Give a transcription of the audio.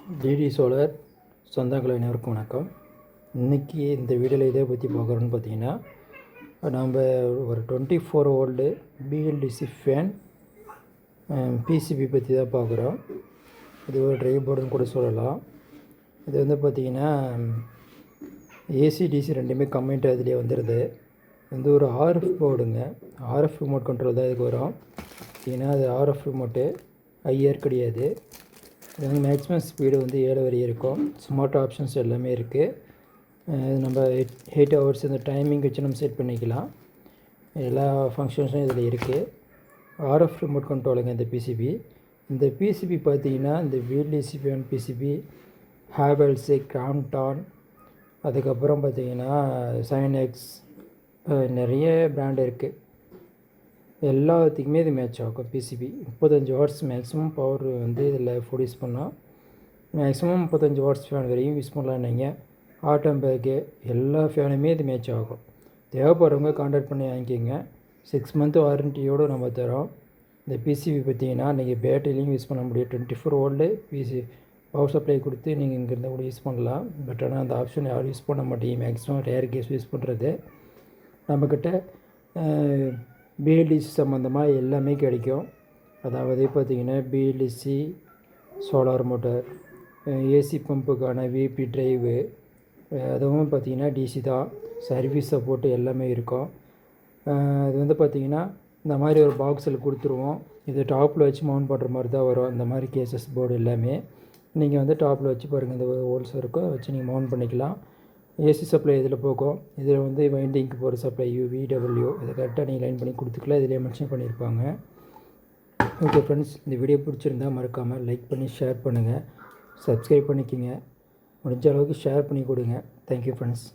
DD solar சொந்தங்கள் அனைவருக்கும் வணக்கம். இன்றைக்கி இந்த வீடியோவில் இதை பற்றி பார்க்குறோன்னு பார்த்தீங்கன்னா, நம்ம ஒரு 24 வோல்டு பிஎல்டிசி ஃபேன் பிசிபி பற்றி தான் பார்க்குறோம். இது ஒரு ட்ரைவ் போர்டுன்னு கூட சொல்லலாம். இது வந்து பார்த்திங்கன்னா ஏசிடிசி ரெண்டுமே கம்பைன்ட் அதிலே வந்துடுது. வந்து ஒரு ஆர்எஃப் போர்டுங்க. ஆர்எஃப் ரிமோட் கண்ட்ரோல் தான் இதுக்கு வரும். ஏன்னா அது ஆர்எஃப் ரிமோட்டு ஐஆர் கிடையாது. இது வந்து மேக்ஸிமம் ஸ்பீடு வந்து 7 வரை இருக்கும். ஸ்மார்ட் ஆப்ஷன்ஸ் எல்லாமே இருக்குது. நம்ம 8 ஹவர்ஸ் இந்த டைமிங் வச்சு நம்ம செட் பண்ணிக்கலாம். எல்லா ஃபங்க்ஷன்ஸும் இதில் இருக்குது. ஆர்எஃப் ரிமோட் கண்ட்ரோலுங்க இந்த பிசிபி. இந்த பிசிபி பார்த்திங்கன்னா இந்த பிஎல்டிசி ஃபேன் பிசிபி, ஹேவல்ஸு, கிராம்ப்டான், அதுக்கப்புறம் பார்த்திங்கன்னா சைனெக்ஸ், நிறைய பிராண்ட் இருக்குது. எல்லாத்துக்குமே இது மேட்ச் ஆகும். பிசிபி 35 வாட்ஸ் மேக்ஸிமம் பவர் வந்து இதில் யூஸ் பண்ணால் மேக்ஸிமம் 35 வாட்ஸ் ஃபேன் வரையும் யூஸ் பண்ணலாம். நீங்கள் ஆட்டம் பேக்கு எல்லா ஃபேனுமே இது மேட்ச் ஆகும். தேவைப்படுறவங்க கான்டாக்ட் பண்ணி வாங்கிக்கோங்க. 6 மந்த் வாரண்டியோடு நம்ம தரோம். இந்த பிசிபி பார்த்திங்கன்னா நீங்கள் பேட்டரிலையும் யூஸ் பண்ண முடியும். 24 வோல்டு பவர் சப்ளை கொடுத்து நீங்கள் இங்கேருந்து கூட யூஸ் பண்ணலாம். பட் ஆனால் அந்த ஆப்ஷன் யாரும் யூஸ் பண்ண மாட்டேங்க. மேக்ஸிமம் ரேர் கேஸ் யூஸ் பண்ணுறது. நம்மக்கிட்ட பிஎல்டிசி சம்மந்தமாக எல்லாமே கிடைக்கும். அதாவது பார்த்திங்கன்னா பிஎல்டிசி சோலார் மோட்டார், ஏசி பம்புக்கான விபி ட்ரைவு, அதுவும் பார்த்திங்கன்னா டிசி தான். சர்வீஸ் சப்போர்ட்டு எல்லாமே இருக்கும். அது வந்து பார்த்திங்கன்னா இந்த மாதிரி ஒரு பாக்ஸில் கொடுத்துருவோம். இது டாப்பில் வச்சு மவுண்ட் பண்ணுற மாதிரி தான் வரும். இந்த மாதிரி கேசஸ் போர்டு எல்லாமே நீங்கள் வந்து டாப்பில் வச்சு பாருங்கள். இந்த ஹோல்ஸ் இருக்கும், வச்சு நீங்கள் மவுண்ட் பண்ணிக்கலாம். ஏசி சப்ளை இதில் போகும். இதில் வந்து வைண்டிங்க்கு போகிற சப்ளை யூவிடபிள்யூ இதை கரெக்டாக நீங்கள் லைன் பண்ணி கொடுத்துக்கலாம். இதிலே மென்ஷன் பண்ணியிருப்பாங்க. ஓகே ஃப்ரெண்ட்ஸ், இந்த வீடியோ பிடிச்சிருந்தால் மறக்காமல் லைக் பண்ணி ஷேர் பண்ணுங்கள். சப்ஸ்கிரைப் பண்ணிக்கோங்க. முடிஞ்ச அளவுக்கு ஷேர் பண்ணி கொடுங்க. Thank you friends.